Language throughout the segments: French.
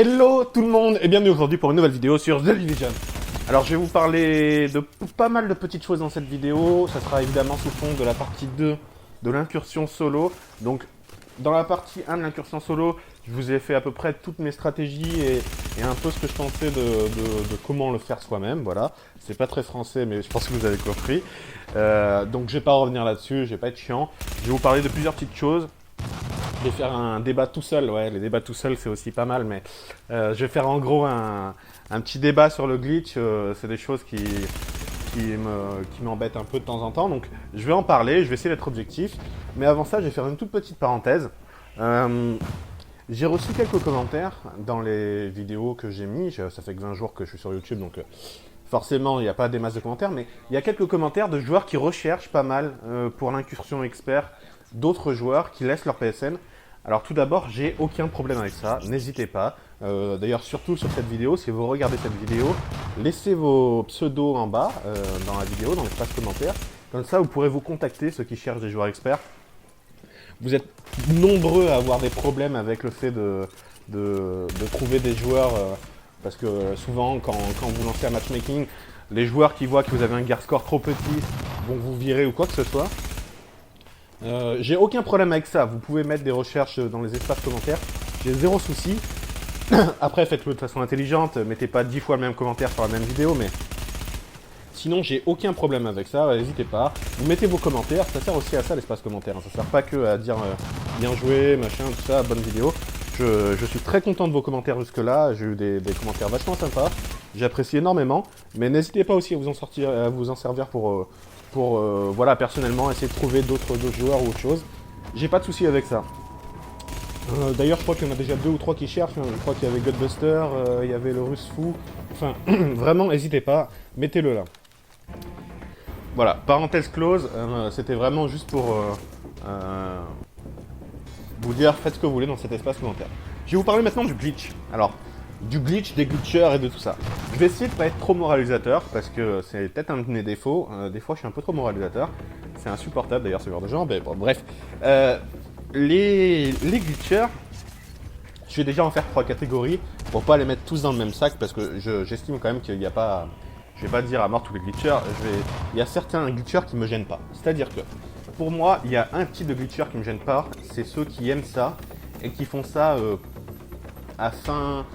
Hello tout le monde et bienvenue aujourd'hui pour une nouvelle vidéo sur The Division. Alors je vais vous parler de pas mal de petites choses dans cette vidéo. Ça sera évidemment sous fond de la partie 2 de l'incursion solo. Donc dans la partie 1 de l'incursion solo, je vous ai fait à peu près toutes mes stratégies et un peu ce que je pensais de comment le faire soi-même. Voilà, c'est pas très français mais je pense que vous avez compris. Donc je vais pas revenir là-dessus, je vais pas être chiant. Je vais vous parler de plusieurs petites choses. Je vais faire un débat tout seul, ouais, les débats tout seul c'est aussi pas mal, mais je vais faire en gros un petit débat sur le glitch, c'est des choses qui m'embêtent un peu de temps en temps, donc je vais en parler, je vais essayer d'être objectif, mais avant ça je vais faire une toute petite parenthèse. J'ai reçu quelques commentaires dans les vidéos que j'ai mis, ça fait que 20 jours que je suis sur YouTube, donc forcément il n'y a pas des masses de commentaires, mais il y a quelques commentaires de joueurs qui recherchent pas mal pour l'incursion expert, d'autres joueurs qui laissent leur PSN. Alors tout d'abord, j'ai aucun problème avec ça, n'hésitez pas. D'ailleurs, surtout sur cette vidéo, si vous regardez cette vidéo, laissez vos pseudos en bas dans la vidéo, dans l'espace commentaire. Comme ça, vous pourrez vous contacter, ceux qui cherchent des joueurs experts. Vous êtes nombreux à avoir des problèmes avec le fait de trouver des joueurs, parce que souvent, quand vous lancez un matchmaking, les joueurs qui voient que vous avez un gear score trop petit vont vous virer ou quoi que ce soit. J'ai aucun problème avec ça, vous pouvez mettre des recherches dans les espaces commentaires, j'ai zéro souci. Après faites-le de façon intelligente, mettez pas 10 fois le même commentaire sur la même vidéo, mais sinon j'ai aucun problème avec ça, n'hésitez pas. Vous mettez vos commentaires, ça sert aussi à ça l'espace commentaire, ça sert pas que à dire bien joué, machin, tout ça, bonne vidéo. Je suis très content de vos commentaires jusque là, j'ai eu des commentaires vachement sympas, j'apprécie énormément, mais n'hésitez pas aussi à vous en servir pour voilà, personnellement, essayer de trouver d'autres joueurs ou autre chose. J'ai pas de souci avec ça. D'ailleurs, je crois qu'il y en a déjà 2 ou 3 qui cherchent. Hein. Je crois qu'il y avait Godbuster, il y avait le Russe Fou. Enfin, vraiment, n'hésitez pas, mettez-le là. Voilà, parenthèse close, c'était vraiment juste pour vous dire, faites ce que vous voulez dans cet espace commentaire. Je vais vous parler maintenant du glitch. Alors, du glitch, des glitchers et de tout ça. Je vais essayer de ne pas être trop moralisateur, parce que c'est peut-être un de mes défauts. Des fois, je suis un peu trop moralisateur. C'est insupportable d'ailleurs, ce genre de gens. Mais bon, bref. Les glitchers, je vais déjà en faire 3 catégories, pour pas les mettre tous dans le même sac, parce que j'estime quand même qu'il n'y a pas... Je vais pas dire à mort tous les glitchers. Il y a certains glitchers qui me gênent pas. C'est-à-dire que, pour moi, il y a un type de glitcher qui me gêne pas, c'est ceux qui aiment ça, et qui font ça à fin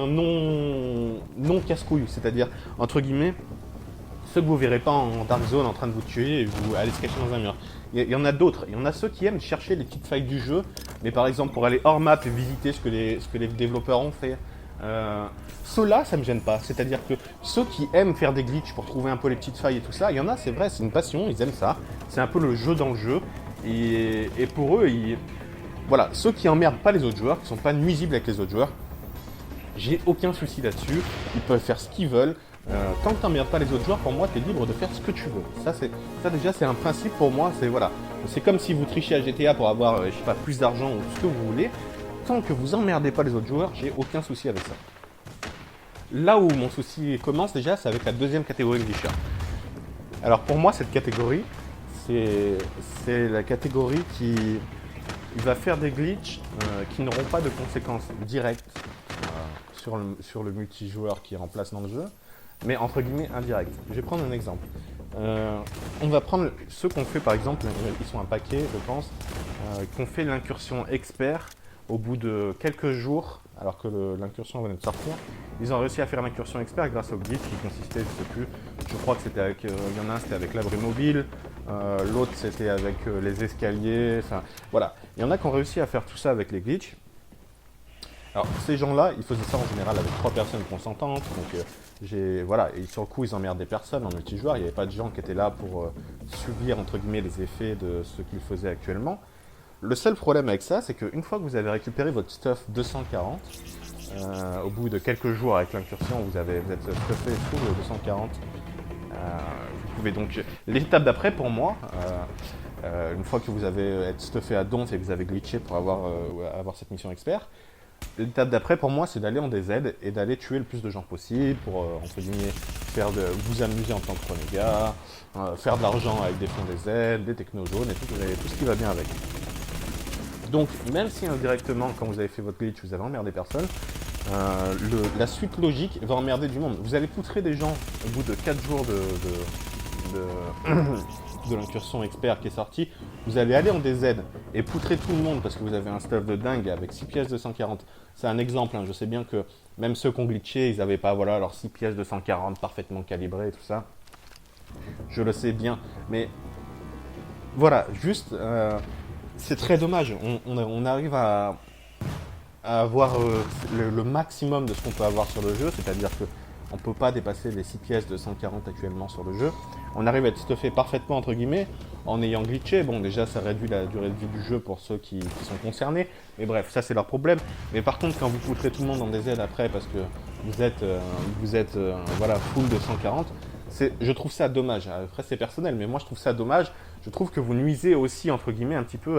non casse-couille, c'est-à-dire, entre guillemets, ceux que vous verrez pas en Dark Zone en train de vous tuer et vous allez se cacher dans un mur. Il y en a d'autres, il y en a ceux qui aiment chercher les petites failles du jeu, mais par exemple pour aller hors map et visiter ce que les développeurs ont fait. Ceux-là, ça me gêne pas, c'est-à-dire que ceux qui aiment faire des glitches pour trouver un peu les petites failles et tout ça, il y en a, c'est vrai, c'est une passion, ils aiment ça, c'est un peu le jeu dans le jeu, et pour eux, voilà, ceux qui emmerdent pas les autres joueurs, qui sont pas nuisibles avec les autres joueurs, j'ai aucun souci là-dessus, ils peuvent faire ce qu'ils veulent. Tant que t'emmerdes pas les autres joueurs, pour moi, t'es libre de faire ce que tu veux. Ça déjà, c'est un principe pour moi, voilà. C'est comme si vous trichez à GTA pour avoir, je sais pas, plus d'argent ou ce que vous voulez. Tant que vous emmerdez pas les autres joueurs, j'ai aucun souci avec ça. Là où mon souci commence déjà, c'est avec la deuxième catégorie de glitchers. Alors pour moi, cette catégorie, c'est la catégorie qui va faire des glitches qui n'auront pas de conséquences directes sur le multijoueur qui est en place dans le jeu, mais entre guillemets indirect. Je vais prendre un exemple. On va prendre ceux qu'on fait par exemple, ils sont un paquet je pense, qu'on fait l'incursion expert au bout de quelques jours, alors que l'incursion venait de sortir. Ils ont réussi à faire l'incursion expert grâce au glitch qui consistait, je sais plus, je crois que c'était avec, il y en a un c'était avec l'abri mobile, l'autre c'était avec les escaliers, enfin voilà. Il y en a qui ont réussi à faire tout ça avec les glitches. Alors ces gens-là, ils faisaient ça en général avec 3 personnes consentantes, donc voilà, et sur le coup ils emmerdent des personnes en multijoueur, il n'y avait pas de gens qui étaient là pour subir entre guillemets les effets de ce qu'ils faisaient actuellement. Le seul problème avec ça, c'est qu'une fois que vous avez récupéré votre stuff 240, au bout de quelques jours avec l'incursion, vous êtes stuffé tout le 240, vous pouvez donc... L'étape d'après pour moi, une fois que vous avez été stuffé à donf et que vous avez glitché pour avoir cette mission expert, l'étape d'après pour moi c'est d'aller en DZ et d'aller tuer le plus de gens possible pour entre guillemets vous amuser en tant que renégat, faire de l'argent avec des fonds DZ, des technos jaunes et tout ce qui va bien avec. Donc même si indirectement quand vous avez fait votre glitch vous avez emmerdé personne, la suite logique va emmerder du monde. Vous allez poutrer des gens au bout de 4 jours de l'incursion expert qui est sortie. Vous allez aller en DZ et poutrer tout le monde parce que vous avez un stuff de dingue avec 6 pièces de 140. C'est un exemple, hein. Je sais bien que même ceux qui ont glitché, ils n'avaient pas voilà, leurs 6 pièces de 140 parfaitement calibrées et tout ça. Je le sais bien, mais voilà, juste, c'est très dommage. On arrive à avoir le maximum de ce qu'on peut avoir sur le jeu, c'est-à-dire qu'on ne peut pas dépasser les 6 pièces de 140 actuellement sur le jeu. On arrive à être stuffé parfaitement, entre guillemets, en ayant glitché. Bon, déjà, ça réduit la durée de vie du jeu pour ceux qui sont concernés, mais bref, ça c'est leur problème. Mais par contre, quand vous poutrez tout le monde en DZ après parce que vous êtes voilà, full de 140, je trouve ça dommage. Après, c'est personnel, mais moi je trouve ça dommage. Je trouve que vous nuisez aussi, entre guillemets, un petit peu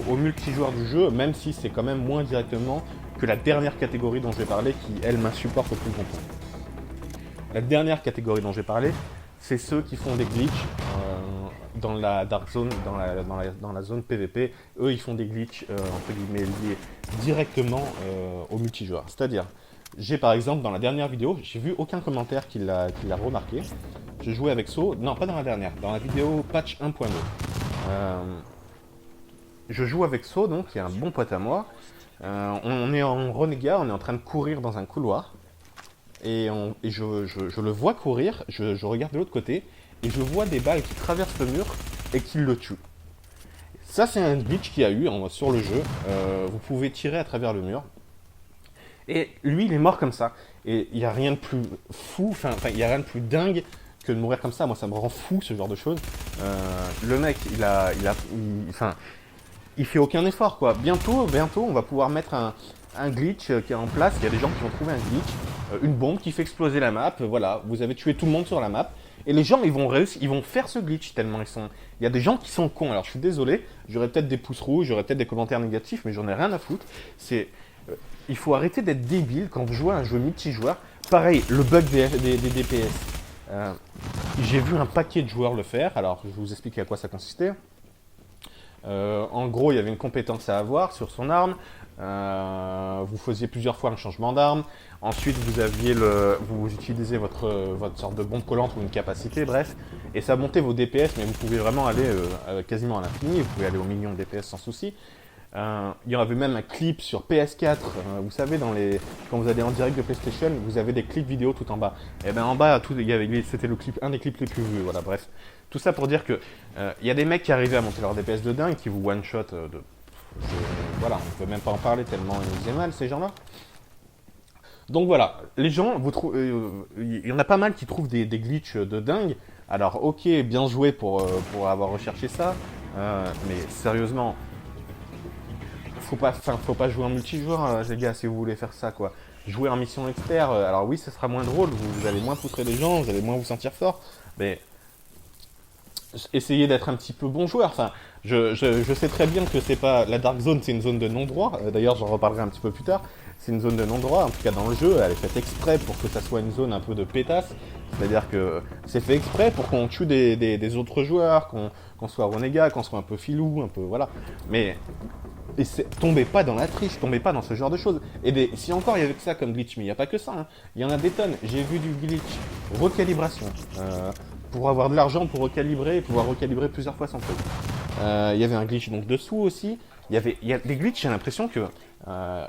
au multijoueur du jeu, même si c'est quand même moins directement que la dernière catégorie dont je vais parler, qui, elle, m'insupporte au plus grand point. La dernière catégorie dont je vais parler, c'est ceux qui font des glitches dans la Dark Zone, dans la zone PVP. Eux, ils font des glitches, entre guillemets, liés directement au multijoueur. C'est-à-dire, j'ai par exemple, dans la dernière vidéo, j'ai vu aucun commentaire qui l'a remarqué. Je jouais avec So, non pas dans la dernière, dans la vidéo patch 1.2. Je joue avec So, donc qui est un bon pote à moi. On est en renégat, on est en train de courir dans un couloir. Et je le vois courir, je regarde de l'autre côté, et je vois des balles qui traversent le mur et qui le tuent. Ça, c'est un glitch qu'il y a eu sur le jeu. Vous pouvez tirer à travers le mur. Et lui, il est mort comme ça. Et il n'y a rien de plus fou, enfin, il n'y a rien de plus dingue que de mourir comme ça. Moi, ça me rend fou, ce genre de choses. Le mec, il fait aucun effort, quoi. Bientôt, on va pouvoir mettre un glitch qui est en place. Il y a des gens qui vont trouver un glitch, une bombe qui fait exploser la map. Voilà, vous avez tué tout le monde sur la map. Et les gens, ils vont faire ce glitch tellement ils sont... Il y a des gens qui sont cons. Alors, je suis désolé, j'aurais peut-être des pouces rouges, j'aurais peut-être des commentaires négatifs, mais j'en ai rien à foutre. Il faut arrêter d'être débile quand vous jouez à un jeu multijoueur. Pareil, le bug des DPS. J'ai vu un paquet de joueurs le faire. Alors, je vais vous expliquer à quoi ça consistait. En gros, il y avait une compétence à avoir sur son arme. Vous faisiez plusieurs fois un changement d'arme. Ensuite, vous utilisez votre sorte de bombe collante ou une capacité, bref. Et ça montait vos DPS, mais vous pouvez vraiment aller quasiment à l'infini. Vous pouvez aller au million de DPS sans souci. Il y avait même un clip sur PS4. Vous savez, quand vous allez en direct de PlayStation, vous avez des clips vidéo tout en bas. Et bien en bas, c'était un des clips les plus vus. Voilà, bref. Tout ça pour dire que il y a des mecs qui arrivaient à monter leur DPS de dingue, qui vous one-shot voilà, on peut même pas en parler tellement ils faisaient mal, ces gens-là. Donc voilà, les gens, il y en a pas mal qui trouvent des glitches de dingue. Alors ok, bien joué pour avoir recherché ça, mais sérieusement, faut pas jouer en multijoueur, les gars, si vous voulez faire ça, quoi. Jouer en mission expert, alors oui, ce sera moins drôle, vous allez moins poutrer les gens, vous allez moins vous sentir fort, mais essayez d'être un petit peu bon joueur. Enfin, je sais très bien que c'est pas la Dark Zone, c'est une zone de non-droit. D'ailleurs, j'en reparlerai un petit peu plus tard. C'est une zone de non-droit, en tout cas dans le jeu, elle est faite exprès pour que ça soit une zone un peu de pétasse. C'est-à-dire que c'est fait exprès pour qu'on tue des autres joueurs, qu'on soit renégat, qu'on soit un peu filou, un peu voilà. Mais tombez pas dans la triche, tombez pas dans ce genre de choses. Et si encore il y avait que ça comme glitch, mais il n'y a pas que ça, hein. Il y en a des tonnes. J'ai vu du glitch recalibration. Pour avoir de l'argent pour recalibrer et pouvoir recalibrer plusieurs fois sans truc. Il y avait un glitch donc dessous aussi. Il y a des glitches, j'ai l'impression que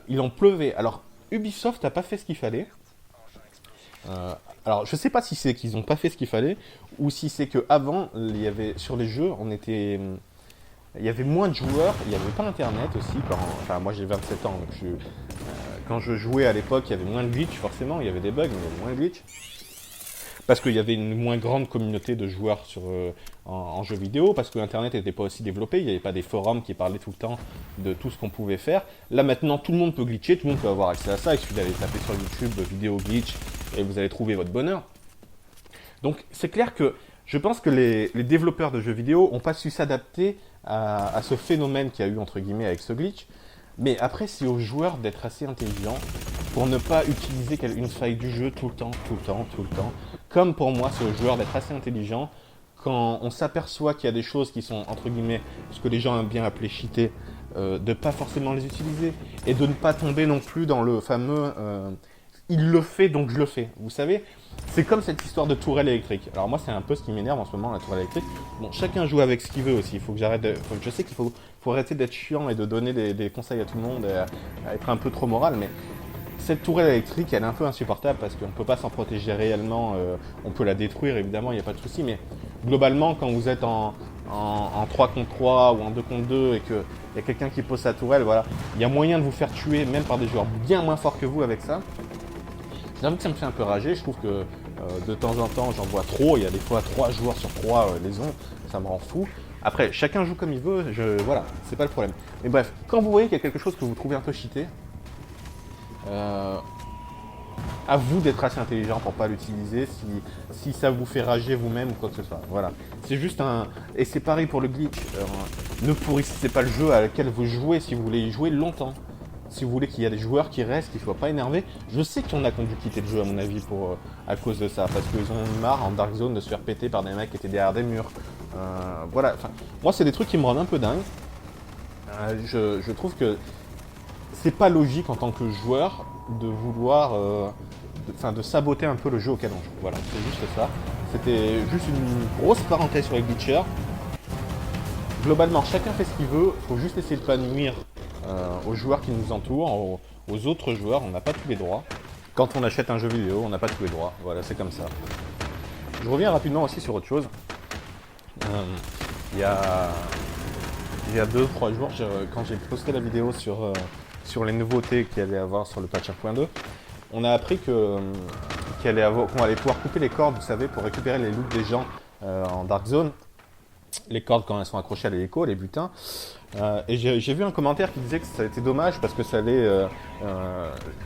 il en pleuvait. Alors Ubisoft n'a pas fait ce qu'il fallait. Alors je sais pas si c'est qu'ils n'ont pas fait ce qu'il fallait ou si c'est que avant il y avait sur les jeux il y avait moins de joueurs, il n'y avait pas internet aussi. Enfin moi j'ai 27 ans donc quand je jouais à l'époque il y avait moins de glitch forcément, il y avait des bugs mais il y avait moins de glitch. Parce qu'il y avait une moins grande communauté de joueurs en jeux vidéo, parce que Internet n'était pas aussi développé, il n'y avait pas des forums qui parlaient tout le temps de tout ce qu'on pouvait faire. Là maintenant, tout le monde peut glitcher, tout le monde peut avoir accès à ça, il suffit d'aller taper sur YouTube vidéo glitch et vous allez trouver votre bonheur. Donc c'est clair que je pense que les développeurs de jeux vidéo n'ont pas su s'adapter à ce phénomène qu'il y a eu entre guillemets avec ce glitch. Mais après, c'est aux joueurs d'être assez intelligents pour ne pas utiliser une faille du jeu tout le temps. Comme pour moi, c'est aux joueurs d'être assez intelligents quand on s'aperçoit qu'il y a des choses qui sont, entre guillemets, ce que les gens aiment bien appeler cheatés, de pas forcément les utiliser et de ne pas tomber non plus dans le fameux il le fait donc je le fais. Vous savez, c'est comme cette histoire de tourelle électrique. Alors moi c'est un peu ce qui m'énerve en ce moment, la tourelle électrique. Bon, chacun joue avec ce qu'il veut aussi. Il faut que j'arrête je sais qu'il faut arrêter d'être chiant et de donner des conseils à tout le monde et à être un peu trop moral, mais cette tourelle électrique, elle est un peu insupportable parce qu'on ne peut pas s'en protéger réellement. On peut la détruire, évidemment, il n'y a pas de souci. Mais globalement, quand vous êtes en 3 contre 3 ou en 2 contre 2 et qu'il y a quelqu'un qui pose sa tourelle, voilà, il y a moyen de vous faire tuer, même par des joueurs bien moins forts que vous avec ça. J'avoue que ça me fait un peu rager. Je trouve que de temps en temps, j'en vois trop. Il y a des fois 3 joueurs sur 3 les ont. Ça me rend fou. Après, chacun joue comme il veut. Voilà, c'est pas le problème. Mais bref, quand vous voyez qu'il y a quelque chose que vous trouvez un peu cheaté, à vous d'être assez intelligent pour pas l'utiliser si ça vous fait rager vous-même ou quoi que ce soit. Voilà. C'est juste un... Et c'est pareil pour le glitch. Ne pourrissez pas le jeu à lequel vous jouez si vous voulez y jouer longtemps. Si vous voulez qu'il y ait des joueurs qui restent, qu'ils ne soient pas énervés. Je sais qu'il y en a qui ont dû quitter le jeu à mon avis à cause de ça. Parce qu'ils ont marre en Dark Zone de se faire péter par des mecs qui étaient derrière des murs. Voilà. Enfin, moi c'est des trucs qui me rendent un peu dingue. Je trouve que c'est pas logique en tant que joueur de vouloir de saboter un peu le jeu auquel on joue. Voilà, c'est juste ça. C'était juste une grosse parenthèse sur les glitchers. Globalement, chacun fait ce qu'il veut. Il faut juste essayer de pas nuire aux joueurs qui nous entourent, aux autres joueurs. On n'a pas tous les droits. Quand on achète un jeu vidéo, on n'a pas tous les droits. Voilà, c'est comme ça. Je reviens rapidement aussi sur autre chose. Il y a 2-3 jours, quand j'ai posté la vidéo sur les nouveautés qu'il allait avoir sur le patch 1.2, on a appris qu'on allait pouvoir couper les cordes, vous savez, pour récupérer les loots des gens en Dark Zone. Les cordes quand elles sont accrochées à l'hélico, les butins. Et j'ai vu un commentaire qui disait que ça a été dommage parce que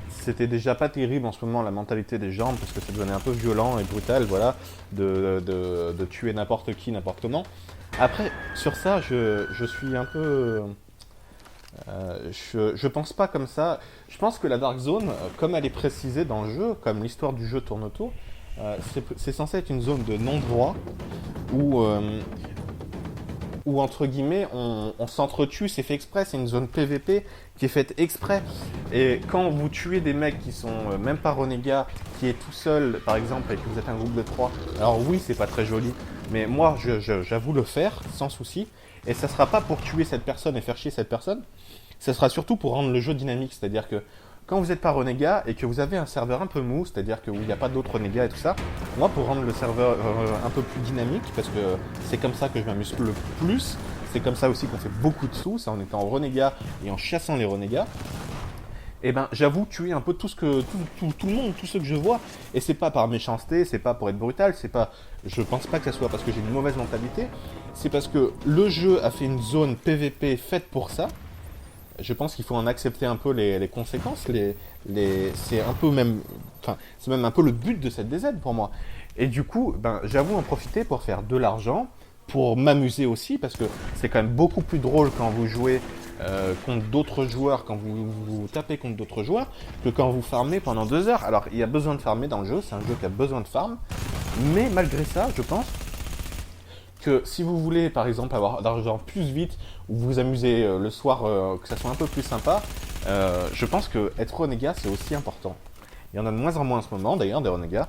c'était déjà pas terrible en ce moment la mentalité des gens parce que ça devenait un peu violent et brutal, voilà, de tuer n'importe qui, n'importe comment. Après, sur ça, je suis un peu... je pense pas comme ça. Je pense que la Dark Zone, comme elle est précisée dans le jeu, comme l'histoire du jeu tourne autour, c'est censé être une zone de non-droit où entre guillemets, on s'entretue, c'est fait exprès, c'est une zone PVP qui est faite exprès. Et quand vous tuez des mecs qui sont même pas renégats, qui est tout seul, par exemple, et que vous êtes un groupe de 3, alors oui, c'est pas très joli, mais moi, j'avoue le faire, sans souci. Et ça sera pas pour tuer cette personne et faire chier cette personne, ça sera surtout pour rendre le jeu dynamique, c'est-à-dire que quand vous n'êtes pas renégat et que vous avez un serveur un peu mou, c'est-à-dire que où il n'y a pas d'autres renégats et tout ça, moi pour rendre le serveur un peu plus dynamique, parce que c'est comme ça que je m'amuse le plus, c'est comme ça aussi qu'on fait beaucoup de sous, c'est en étant renégat et en chassant les renégats, et ben j'avoue tuer un peu tout le monde, tous ceux que je vois, et c'est pas par méchanceté, c'est pas pour être brutal, c'est pas, je pense pas que ça soit parce que j'ai une mauvaise mentalité, c'est parce que le jeu a fait une zone PVP faite pour ça. Je pense qu'il faut en accepter un peu les conséquences. C'est un peu même, enfin, c'est même un peu le but de cette DZ pour moi. Et du coup, ben, j'avoue en profiter pour faire de l'argent, pour m'amuser aussi, parce que c'est quand même beaucoup plus drôle quand vous jouez contre d'autres joueurs, quand vous tapez contre d'autres joueurs, que quand vous farmez pendant 2 heures. Alors, il y a besoin de farmer dans le jeu, c'est un jeu qui a besoin de farm, mais malgré ça, je pense que si vous voulez par exemple avoir d'argent plus vite ou vous amuser le soir, que ça soit un peu plus sympa, je pense que être renégat c'est aussi important. Il y en a de moins en moins en ce moment d'ailleurs des renégats.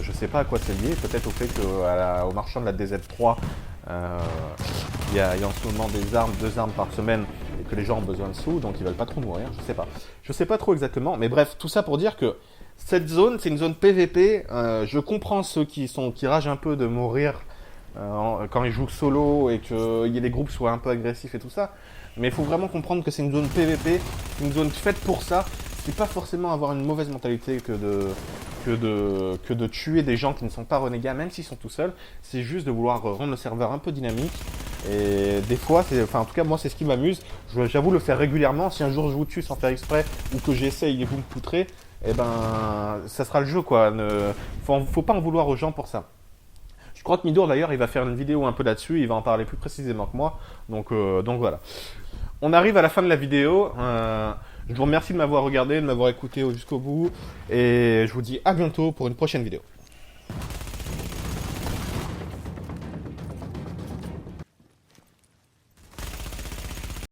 Je sais pas à quoi c'est lié, peut-être au fait qu'au marchand de la DZ3 il y a en ce moment 2 armes par semaine et que les gens ont besoin de sous donc ils veulent pas trop mourir, je sais pas trop exactement, mais bref, tout ça pour dire que cette zone c'est une zone PVP. Je comprends ceux qui ragent un peu de mourir quand ils jouent solo et que les groupes soient un peu agressifs et tout ça. Mais il faut vraiment comprendre que c'est une zone PVP, une zone faite pour ça. C'est pas forcément avoir une mauvaise mentalité que de tuer des gens qui ne sont pas renégats, même s'ils sont tout seuls. C'est juste de vouloir rendre le serveur un peu dynamique. Et des fois, en tout cas moi c'est ce qui m'amuse. J'avoue le faire régulièrement. Si un jour je vous tue sans faire exprès ou que j'essaye et vous me poutrez, eh ben ça sera le jeu quoi. Faut pas en vouloir aux gens pour ça. Je crois que Midour d'ailleurs il va faire une vidéo un peu là-dessus, il va en parler plus précisément que moi, donc voilà. On arrive à la fin de la vidéo, je vous remercie de m'avoir regardé, de m'avoir écouté jusqu'au bout, et je vous dis à bientôt pour une prochaine vidéo.